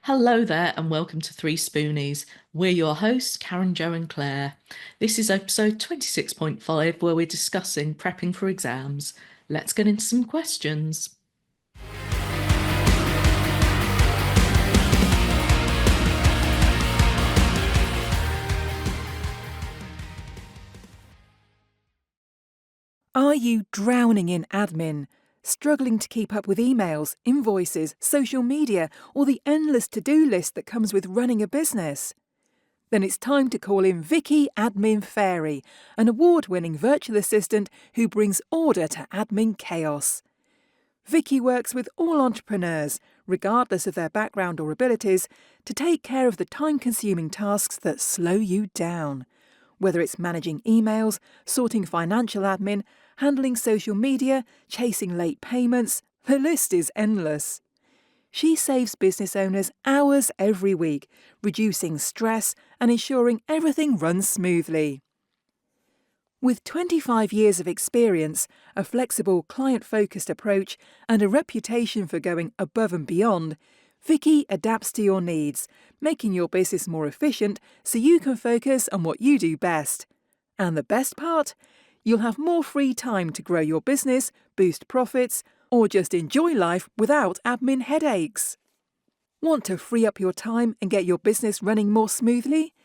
Hello there, and welcome to 3Spoonies. We're your hosts, Karen, Jo, and Claire. This is episode 26.5, where we're discussing prepping for exams. Let's get into some questions. Are you drowning in admin? Struggling to keep up with emails, invoices, social media, or the endless to-do list that comes with running a business? Then it's time to call in Vicki Admin Fairy, an award-winning virtual assistant who brings order to admin chaos. Vicki works with all entrepreneurs, regardless of their background or abilities, to take care of the time-consuming tasks that slow you down. Whether it's managing emails, sorting financial admin, handling social media, chasing late payments, the list is endless. She saves business owners hours every week, reducing stress and ensuring everything runs smoothly. With 25 years of experience, a flexible, client-focused approach, and a reputation for going above and beyond, Vicki adapts to your needs, making your business more efficient so you can focus on what you do best. And the best part? You'll have more free time to grow your business, boost profits, or just enjoy life without admin headaches. Want to free up your time and get your business running more smoothly?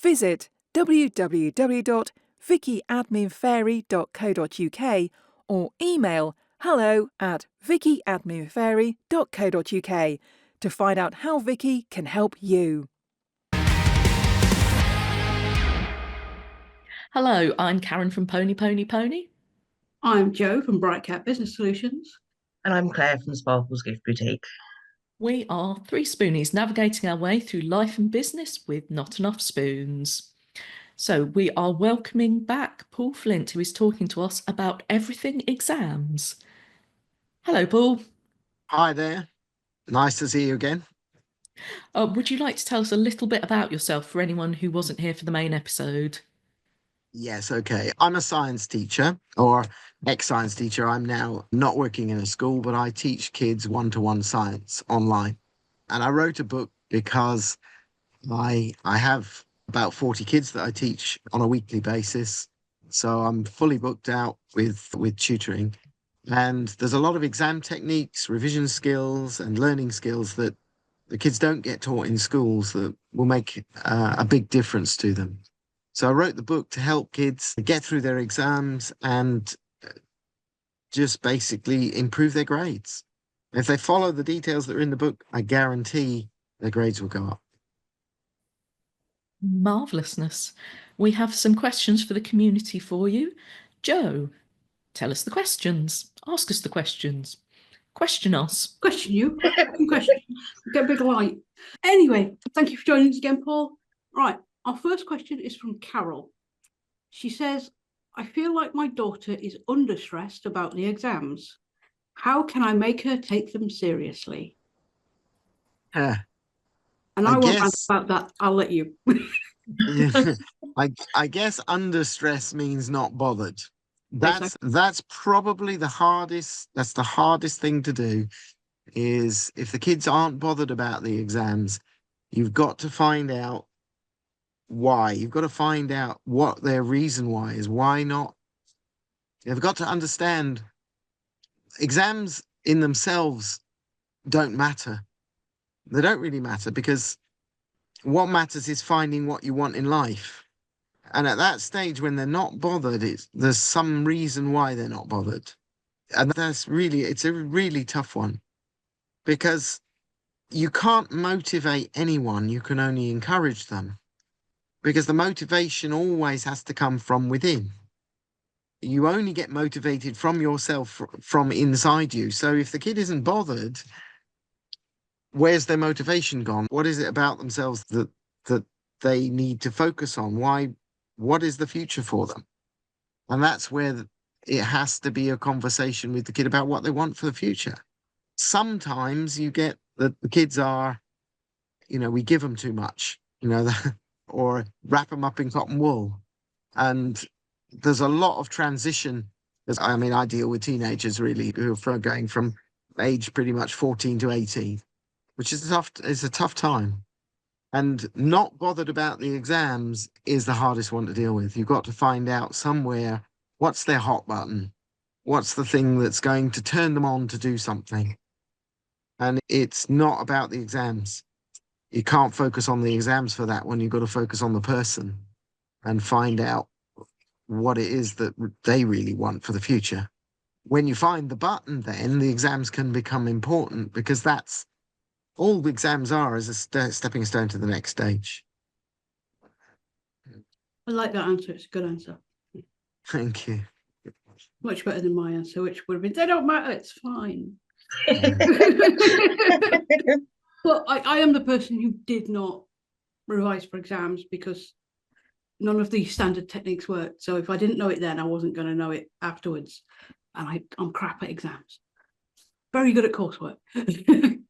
Visit www.vickyadminfairy.co.uk or email hello@vickyadminfairy.co.uk to find out how Vicki can help you. Hello, I'm Karen from Pony Pony Pony. I'm Jo from Bright Cat Business Solutions. And I'm Claire from Sparkle's Gift Boutique. We are 3Spoonies, navigating our way through life and business with not enough spoons. So we are welcoming back Paul Flint, who is talking to us about everything exams. Hello, Paul. Hi there. Nice to see you again. Would you like to tell us a little bit about yourself for anyone who wasn't here for the main episode? Yes, okay. I'm a science teacher or ex-science teacher. I'm now not working in a school, but I teach kids one-to-one science online. And I wrote a book because I have about 40 kids that I teach on a weekly basis. So I'm fully booked out with tutoring. And there's a lot of exam techniques, revision skills, and learning skills that the kids don't get taught in schools that will make a big difference to them. So I wrote the book to help kids get through their exams and just basically improve their grades. If they follow the details that are in the book, I guarantee their grades will go up. Marvellousness. We have some questions for the community for you. Jo, tell us the questions. Ask us the questions. Question us. Question you. Question. Get a big light. Anyway, thank you for joining us again, Paul. Right, our first question is from Carol. She says, I feel like my daughter is under-stressed about the exams. How can I make her take them seriously? Uh, And I I won't guess- answer about that. I'll let you. I guess under stress means not bothered. That's probably the hardest. That's the hardest thing to do. Is if the kids aren't bothered about the exams, you've got to find out why. You've got to find out what their reason why is. Why not? You've got to understand exams in themselves don't matter. They don't really matter because what matters is finding what you want in life. And at that stage, when they're not bothered, there's some reason why they're not bothered. And it's a really tough one because you can't motivate anyone. You can only encourage them because the motivation always has to come from within. You only get motivated from yourself, from inside you. So if the kid isn't bothered, where's their motivation gone? What is it about themselves that they need to focus on? What is the future for them? And that's where it has to be a conversation with the kid about what they want for the future. Sometimes you get that the kids are, we give them too much, or wrap them up in cotton wool. And there's a lot of transition. I deal with teenagers really who are going from age pretty much 14 to 18. which is a tough time. And not bothered about the exams is the hardest one to deal with. You've got to find out somewhere what's their hot button, what's the thing that's going to turn them on to do something. And it's not about the exams. You can't focus on the exams for that one. You've got to focus on the person and find out what it is that they really want for the future. When you find the button, then the exams can become important, because that's all the exams are, is a stepping stone to the next stage. I like that answer. It's a good answer. Thank you. Much better than my answer, which would have been, they don't matter, it's fine. But I am the person who did not revise for exams because none of these standard techniques worked. So if I didn't know it then, I wasn't going to know it afterwards. And I'm crap at exams. Very good at coursework.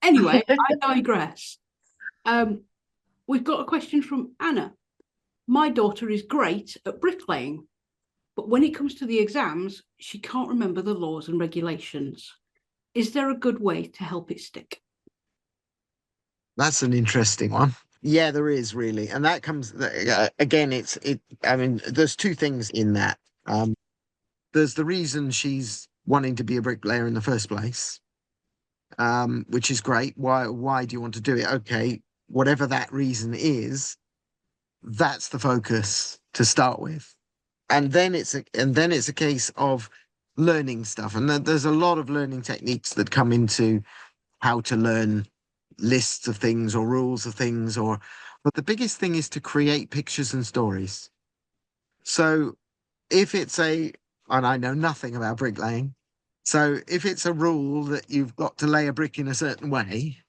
Anyway, I digress. We've got a question from Anna. My daughter is great at bricklaying, but when it comes to the exams, she can't remember the laws and regulations. Is there a good way to help it stick? That's an interesting one. Yeah, there is, really. And that comes, again, I mean, there's two things in that. There's the reason she's wanting to be a bricklayer in the first place, which is great. Why do you want to do it? Okay, whatever that reason is, that's the focus to start with. And then it's a case of learning stuff. And there's a lot of learning techniques that come into how to learn lists of things or rules of things, but the biggest thing is to create pictures and stories. So if it's and I know nothing about bricklaying, so if it's a rule that you've got to lay a brick in a certain way,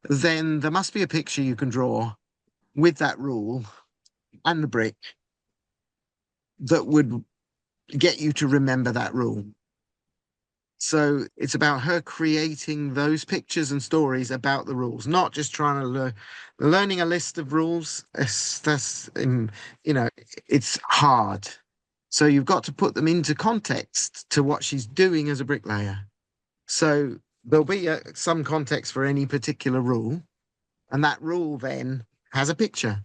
then there must be a picture you can draw with that rule and the brick that would get you to remember that rule. So it's about her creating those pictures and stories about the rules, not just trying to learning a list of rules. It's hard. So you've got to put them into context to what she's doing as a bricklayer. So there'll be some context for any particular rule, and that rule then has a picture,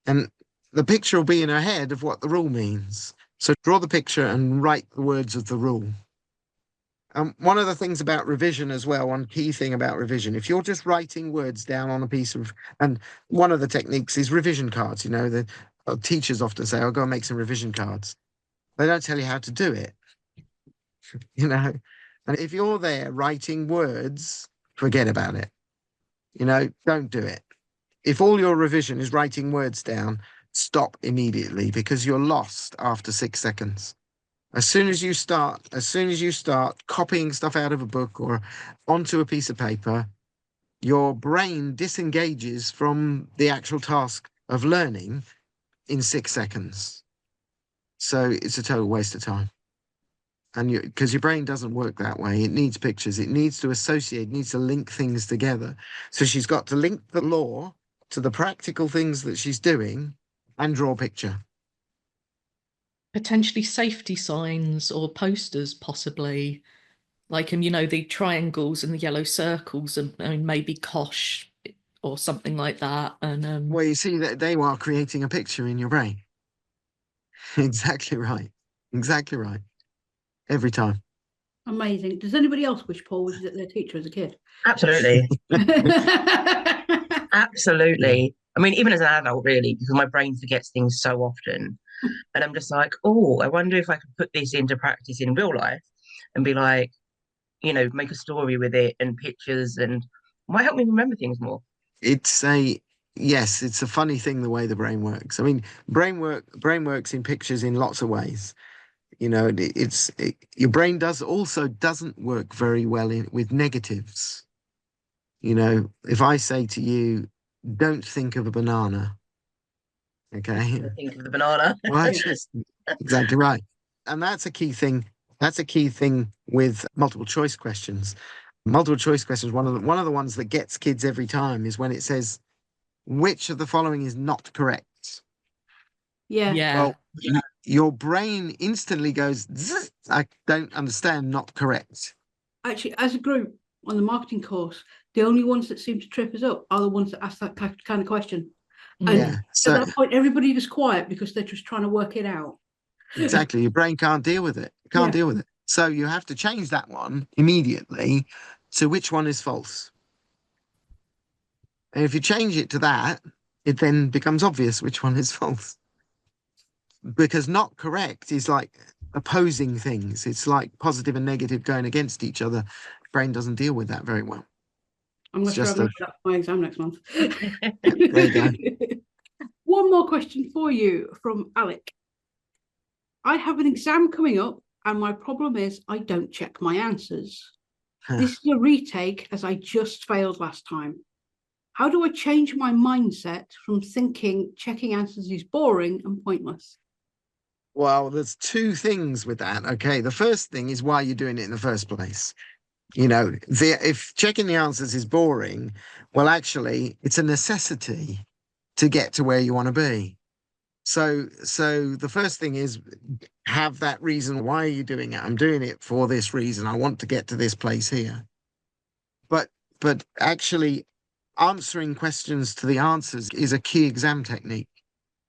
and the picture will be in her head of what the rule means. So draw the picture and write the words of the rule. One of the things about revision as well, one key thing about revision, if you're just writing words down on a piece of, and one of the techniques is revision cards. The teachers often say, "Oh, go and make some revision cards." They don't tell you how to do it, And if you're there writing words, forget about it. Don't do it. If all your revision is writing words down, stop immediately, because you're lost after 6 seconds. As soon as you start copying stuff out of a book or onto a piece of paper, your brain disengages from the actual task of learning in 6 seconds. So it's a total waste of time. And because your brain doesn't work that way, it needs pictures, it needs to associate, it needs to link things together. So she's got to link the law to the practical things that she's doing and draw a picture. Potentially safety signs or posters, possibly, like the triangles and the yellow circles, and maybe kosh or something like that. And well, you see that they are creating a picture in your brain. Exactly right. Every time. Amazing. Does anybody else wish Paul was their teacher as a kid? Absolutely. Absolutely. I mean, even as an adult, really, because my brain forgets things so often. And I'm just like, oh, I wonder if I could put this into practice in real life and be like, make a story with it and pictures, and might help me remember things more. It's a funny thing, the way the brain works. I mean, brain works in pictures in lots of ways. Your brain doesn't work very well with negatives. If I say to you, don't think of a banana, okay? Think of the banana. Well, that's just exactly right. And that's a key thing. That's a key thing with multiple choice questions. Multiple choice questions, one of the ones that gets kids every time is when it says, which of the following is not correct? Yeah. Well, your brain instantly goes, I don't understand, not correct. Actually, as a group on the marketing course, the only ones that seem to trip us up are the ones that ask that kind of question. And Yeah. at So that point, everybody is quiet because they're just trying to work it out. exactly, your brain can't deal with it. Can't Yeah. deal with it. So you have to change that one immediately to which one is false. And if you change it to that, it then becomes obvious which one is false. Because not correct is like opposing things. It's like positive and negative going against each other. Brain doesn't deal with that very well. I'm not sure just I'm a- going to that for my exam next month. There you go. One more question for you from Alec. I have an exam coming up, and my problem is I don't check my answers. This is a retake as I just failed last time. How do I change my mindset from thinking checking answers is boring and pointless? Well, there's two things with that. Okay. The first thing is why you're doing it in the first place. You know, if checking the answers is boring, well, actually, it's a necessity to get to where you want to be. So the first thing is have that reason. Why are you doing it? I'm doing it for this reason. I want to get to this place here. But actually answering questions to the answers is a key exam technique.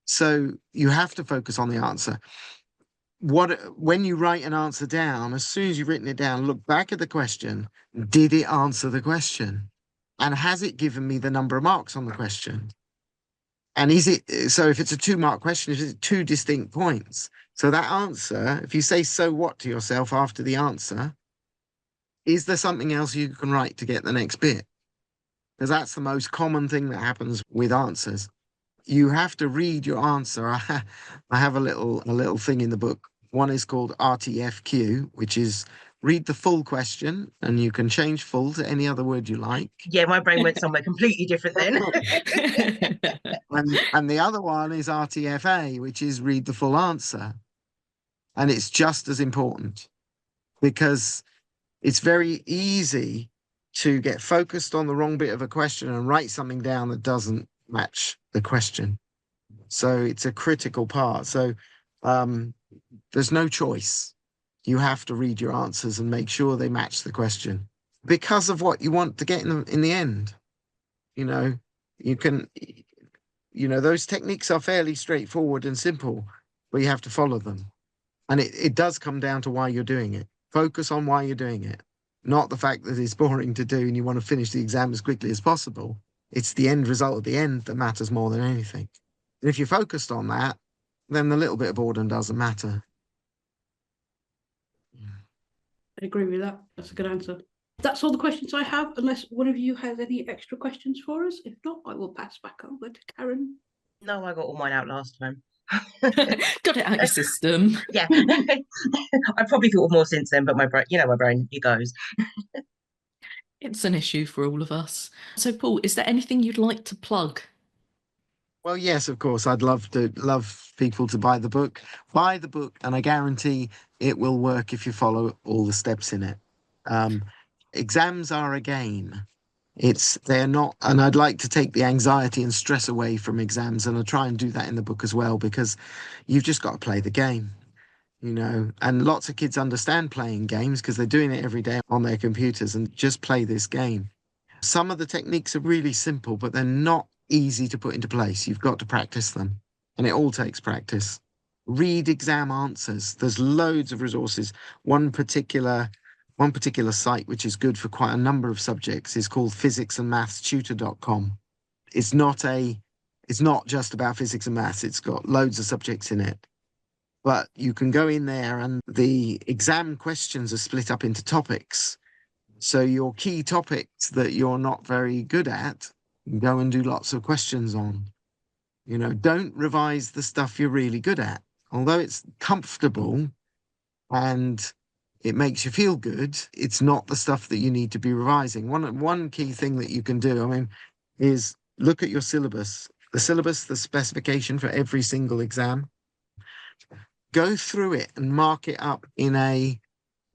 So you have to focus on the answer. When you write an answer down, as soon as you've written it down, look back at the question. Did it answer the question? And has it given me the number of marks on the question? And is it, so if it's a 2-mark question, is it 2 distinct points? So that answer, if you say so what to yourself after the answer, is there something else you can write to get the next bit? Because that's the most common thing that happens with answers. You have to read your answer. I have a little thing in the book. One is called RTFQ, which is read the full question, and you can change full to any other word you like. Yeah, my brain went somewhere completely different then. And the other one is RTFA, which is read the full answer. And it's just as important because it's very easy to get focused on the wrong bit of a question and write something down that doesn't match the question. So it's a critical part. So there's no choice. You have to read your answers and make sure they match the question because of what you want to get in the end. You know, you can, those techniques are fairly straightforward and simple, but you have to follow them. And it does come down to why you're doing it. Focus on why you're doing it, not the fact that it's boring to do and you want to finish the exam as quickly as possible. It's the end result at the end that matters more than anything. And if you're focused on that, then the little bit of boredom doesn't matter. I agree with that. That's a good answer. That's all the questions I have, unless one of you has any extra questions for us. If not, I will pass back over to Karen. No, I got all mine out last time. Got it out your system. Yeah. I probably thought of more since then, but my brain, it goes. It's an issue for all of us. So, Paul, is there anything you'd like to plug? Well, yes, of course. I'd love people to buy the book. Buy the book, and I guarantee it will work if you follow all the steps in it. Exams are a game. They're not, and I'd like to take the anxiety and stress away from exams, and I try and do that in the book as well, because you've just got to play the game, and lots of kids understand playing games because they're doing it every day on their computers, and just play this game. Some of the techniques are really simple, but they're not easy to put into place. You've got to practice them, and it all takes practice. Read exam answers. There's loads of resources. One particular site which is good for quite a number of subjects is called physicsandmathstutor.com. It's not just about physics and maths. It's got loads of subjects in it. But you can go in there and the exam questions are split up into topics. So your key topics that you're not very good at, go and do lots of questions on. Don't revise the stuff you're really good at. Although it's comfortable and it makes you feel good, it's not the stuff that you need to be revising. One key thing that you can do, is look at your syllabus. The syllabus, the specification for every single exam. Go through it and mark it up in a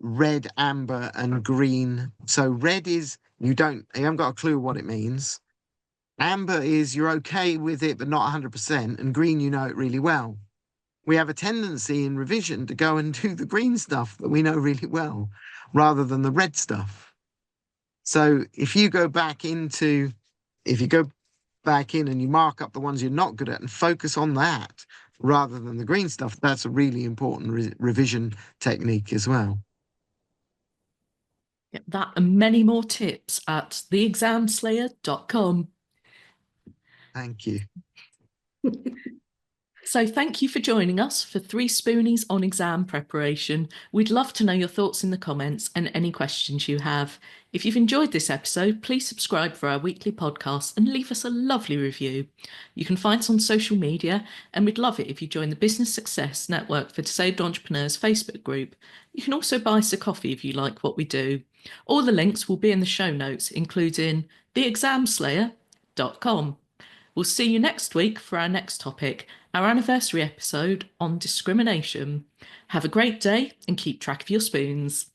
red, amber, and green. So red is you haven't got a clue what it means. Amber is you're okay with it, but not 100%. And green, you know it really well. We have a tendency in revision to go and do the green stuff that we know really well, rather than the red stuff. So if you go back in and you mark up the ones you're not good at and focus on that rather than the green stuff, that's a really important revision technique as well. Get that and many more tips at theexamslayer.com. Thank you. So thank you for joining us for 3Spoonies on exam preparation. We'd love to know your thoughts in the comments and any questions you have. If you've enjoyed this episode, please subscribe for our weekly podcast and leave us a lovely review. You can find us on social media, and we'd love it if you join the Business Success Network for Disabled Entrepreneurs Facebook group. You can also buy us a coffee if you like what we do. All the links will be in the show notes, including theexamslayer.com. We'll see you next week for our next topic, our anniversary episode on discrimination. Have a great day and keep track of your spoons.